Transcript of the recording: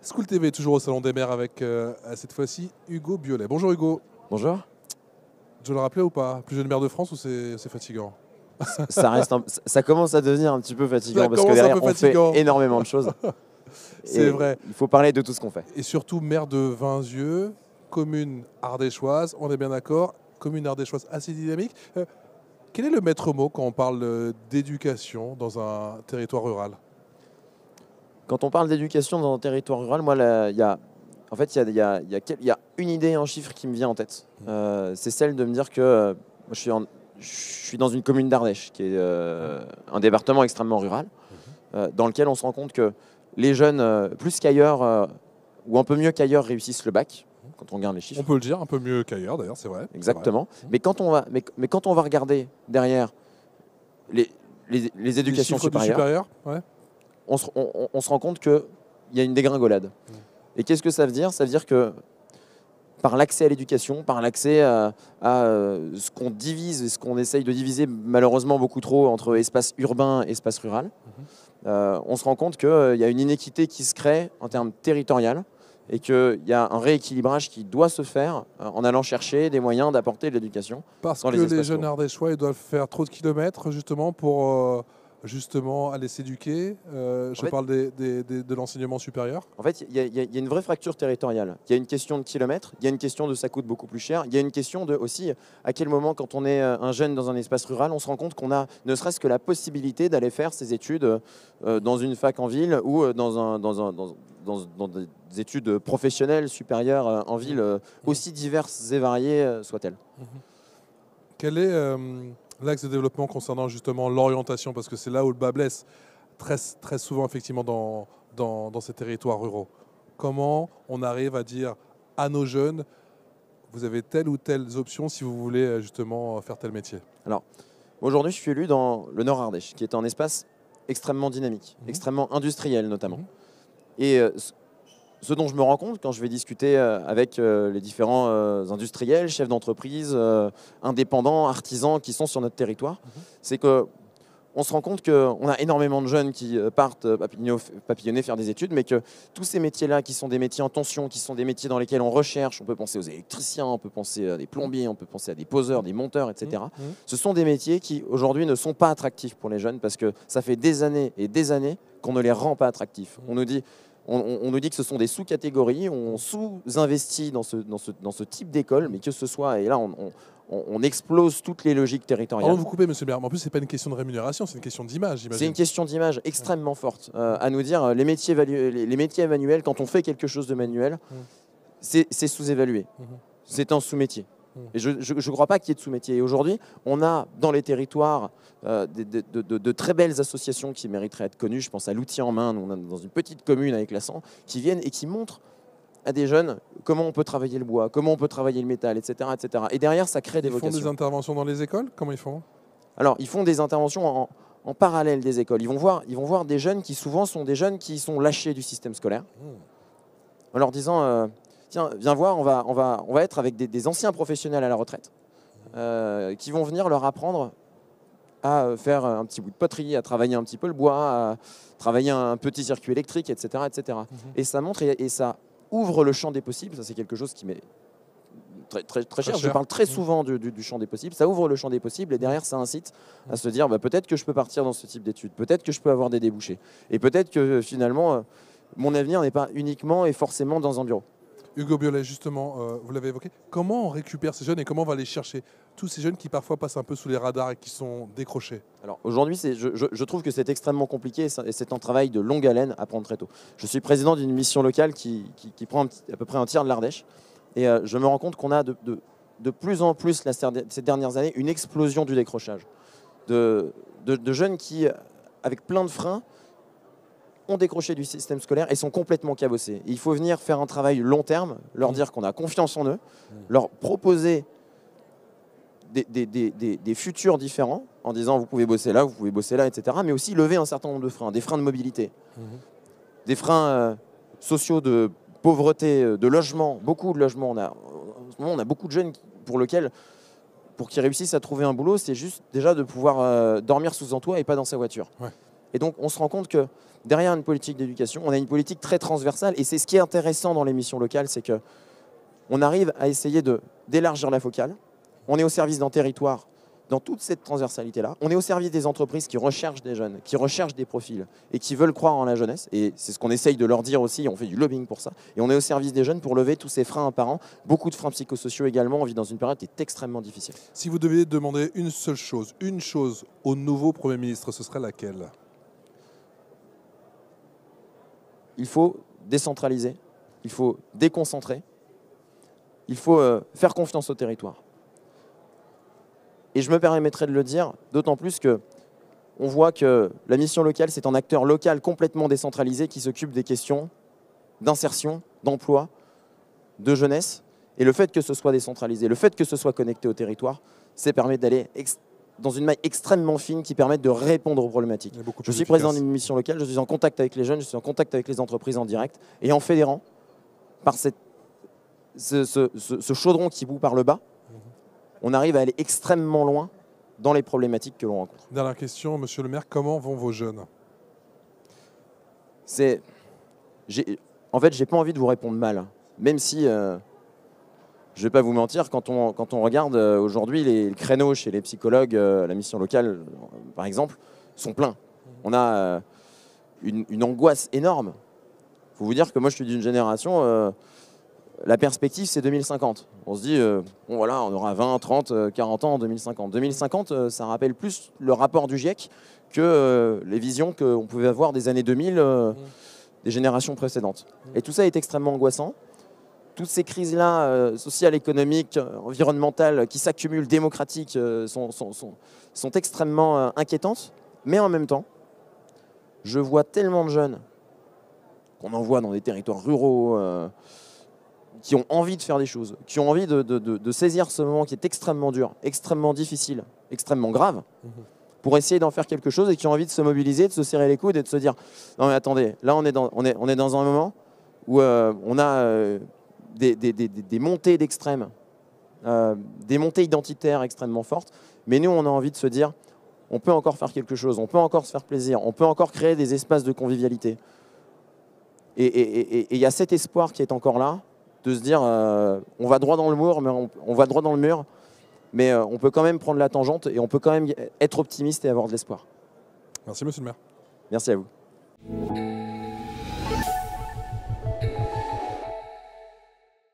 School TV, toujours au Salon des Maires avec cette fois-ci Hugo Biolay. Bonjour Hugo. Bonjour. Je le rappelais ou pas? Plus jeune maire de France ou c'est fatigant? Ça commence à devenir un petit peu fatigant parce que commence un derrière peu on fait fatigant. énormément de choses. C'est vrai. Il faut parler de tout ce qu'on fait. Et surtout maire de Vinzieux, commune ardéchoise, on est bien d'accord, commune ardéchoise assez dynamique. Quel est le maître mot quand on parle d'éducation dans un territoire rural? Quand on parle d'éducation dans un territoire rural, moi, il y a une idée, un chiffre qui me vient en tête. C'est celle de me dire que moi, je suis dans une commune d'Ardèche, qui est un département extrêmement rural, dans lequel on se rend compte que les jeunes, plus qu'ailleurs, ou un peu mieux qu'ailleurs, réussissent le bac, quand on regarde les chiffres. On peut le dire, un peu mieux qu'ailleurs d'ailleurs, c'est vrai. Exactement. Mais quand on va regarder derrière les éducations supérieures, ouais. on se rend compte qu'il y a une dégringolade. Et qu'est-ce que ça veut dire? Ça veut dire que par l'accès à l'éducation, par l'accès à ce qu'on divise et ce qu'on essaye de diviser malheureusement beaucoup trop entre espace urbain et espace rural, on se rend compte qu'il y a une inéquité qui se crée en termes territorial et qu'il y a un rééquilibrage qui doit se faire en allant chercher des moyens d'apporter de l'éducation. Parce que les jeunes ardéchois, ils doivent faire trop de kilomètres justement pour aller s'éduquer. Je parle de l'enseignement supérieur. En fait, il y a une vraie fracture territoriale. Il y a une question de kilomètres, il y a une question de ça coûte beaucoup plus cher, il y a une question de aussi à quel moment, quand on est un jeune dans un espace rural, on se rend compte qu'on a ne serait-ce que la possibilité d'aller faire ses études dans une fac en ville ou dans des études professionnelles supérieures en ville, aussi diverses et variées soient-elles. Quel est l'axe de développement concernant justement l'orientation? Parce que c'est là où le bas blesse très souvent effectivement dans ces territoires ruraux. Comment on arrive à dire à nos jeunes, vous avez telle ou telle option si vous voulez justement faire tel métier? Alors, aujourd'hui, je suis élu dans le Nord Ardèche, qui est un espace extrêmement dynamique, extrêmement industriel notamment. Et ce dont je me rends compte quand je vais discuter avec les différents industriels, chefs d'entreprise, indépendants, artisans qui sont sur notre territoire, c'est qu'on se rend compte qu'on a énormément de jeunes qui partent papillonner, faire des études, mais que tous ces métiers-là, qui sont des métiers en tension, qui sont des métiers dans lesquels on recherche, on peut penser aux électriciens, on peut penser à des plombiers, on peut penser à des poseurs, des monteurs, etc. Ce sont des métiers qui, aujourd'hui, ne sont pas attractifs pour les jeunes parce que ça fait des années et des années qu'on ne les rend pas attractifs. On nous dit que ce sont des sous-catégories, on sous-investit dans ce type d'école, mais que ce soit, et là on explose toutes les logiques territoriales. Pardon de vous couper, monsieur le maire, mais en plus, ce n'est pas une question de rémunération, c'est une question d'image, j'imagine. C'est une question d'image extrêmement forte. À nous dire, les métiers manuels, quand on fait quelque chose de manuel, c'est sous-évalué. C'est un sous-métier. Et je ne crois pas qu'il y ait de sous-métier. Et aujourd'hui, on a dans les territoires de très belles associations qui mériteraient d'être connues. Je pense à l'outil en main, on est dans une petite commune avec Lassan, qui viennent et qui montrent à des jeunes comment on peut travailler le bois, comment on peut travailler le métal, etc. etc. Et derrière, ça crée des vocations. Ils font des interventions dans les écoles? Comment ils font? Alors, ils font des interventions en parallèle des écoles. Ils vont voir des jeunes qui souvent sont des jeunes qui sont lâchés du système scolaire, en leur disant tiens, viens voir, on va être avec des anciens professionnels à la retraite qui vont venir leur apprendre à faire un petit bout de poterie, à travailler un petit peu le bois, à travailler un petit circuit électrique, etc. etc. Et ça montre et ça ouvre le champ des possibles. Ça, c'est quelque chose qui m'est très cher. Je parle très souvent du champ des possibles. Ça ouvre le champ des possibles et derrière, ça incite à se dire peut-être que je peux partir dans ce type d'études, peut-être que je peux avoir des débouchés. Et peut-être que finalement, mon avenir n'est pas uniquement et forcément dans un bureau. Hugo Biolay, justement, vous l'avez évoqué, comment on récupère ces jeunes et comment on va les chercher? Tous ces jeunes qui parfois passent un peu sous les radars et qui sont décrochés. Alors aujourd'hui, je trouve que c'est extrêmement compliqué et c'est un travail de longue haleine à prendre très tôt. Je suis président d'une mission locale qui prend à peu près un tiers de l'Ardèche et je me rends compte qu'on a de plus en plus ces dernières années une explosion du décrochage. De jeunes qui, avec plein de freins, ont décroché du système scolaire et sont complètement cabossés. Il faut venir faire un travail long terme, leur dire qu'on a confiance en eux, leur proposer des futurs différents en disant vous pouvez bosser là, vous pouvez bosser là, etc. Mais aussi lever un certain nombre de freins, des freins de mobilité, des freins sociaux de pauvreté, de logement, beaucoup de logements. En ce moment, on a beaucoup de jeunes pour qu'ils réussissent à trouver un boulot, c'est juste déjà de pouvoir dormir sous un toit et pas dans sa voiture. Ouais. Et donc, on se rend compte que derrière une politique d'éducation, on a une politique très transversale. Et c'est ce qui est intéressant dans les missions locales, c'est qu'on arrive à essayer d'élargir la focale. On est au service d'un territoire dans toute cette transversalité-là. On est au service des entreprises qui recherchent des jeunes, qui recherchent des profils et qui veulent croire en la jeunesse. Et c'est ce qu'on essaye de leur dire aussi. On fait du lobbying pour ça. Et on est au service des jeunes pour lever tous ces freins apparents. Beaucoup de freins psychosociaux également. On vit dans une période qui est extrêmement difficile. Si vous deviez demander une seule chose, au nouveau Premier ministre, ce serait laquelle? Il faut décentraliser. Il faut déconcentrer. Il faut faire confiance au territoire. Et je me permettrai de le dire, d'autant plus qu'on voit que la mission locale, c'est un acteur local complètement décentralisé qui s'occupe des questions d'insertion, d'emploi, de jeunesse. Et le fait que ce soit décentralisé, le fait que ce soit connecté au territoire, ça permet d'aller dans une maille extrêmement fine qui permet de répondre aux problématiques. Je suis président d'une mission locale, je suis en contact avec les jeunes, je suis en contact avec les entreprises en direct. Et en fédérant, par ce chaudron qui bout par le bas, on arrive à aller extrêmement loin dans les problématiques que l'on rencontre. Dernière question, monsieur le maire, comment vont vos jeunes? En fait, j'ai pas envie de vous répondre mal, même si, je vais pas vous mentir, quand on regarde aujourd'hui les créneaux chez les psychologues, la mission locale, par exemple, sont pleins. On a une angoisse énorme. Il faut vous dire que moi, je suis d'une génération... la perspective, c'est 2050. On se dit, bon voilà, on aura 20, 30, 40 ans en 2050. 2050, ça rappelle plus le rapport du GIEC que les visions qu'on pouvait avoir des années 2000, des générations précédentes. Et tout ça est extrêmement angoissant. Toutes ces crises-là, sociales, économiques, environnementales, qui s'accumulent, démocratiques, sont extrêmement inquiétantes. Mais en même temps, je vois tellement de jeunes qu'on envoie dans des territoires ruraux, qui ont envie de faire des choses, qui ont envie de saisir ce moment qui est extrêmement dur, extrêmement difficile, extrêmement grave, pour essayer d'en faire quelque chose et qui ont envie de se mobiliser, de se serrer les coudes et de se dire « Non mais attendez, là on est dans un moment où on a des montées d'extrêmes, des montées identitaires extrêmement fortes, mais nous on a envie de se dire on peut encore faire quelque chose, on peut encore se faire plaisir, on peut encore créer des espaces de convivialité. » Et il y a cet espoir qui est encore là, de se dire on va droit dans le mur, mais on peut quand même prendre la tangente et on peut quand même être optimiste et avoir de l'espoir. Merci monsieur le maire. Merci à vous.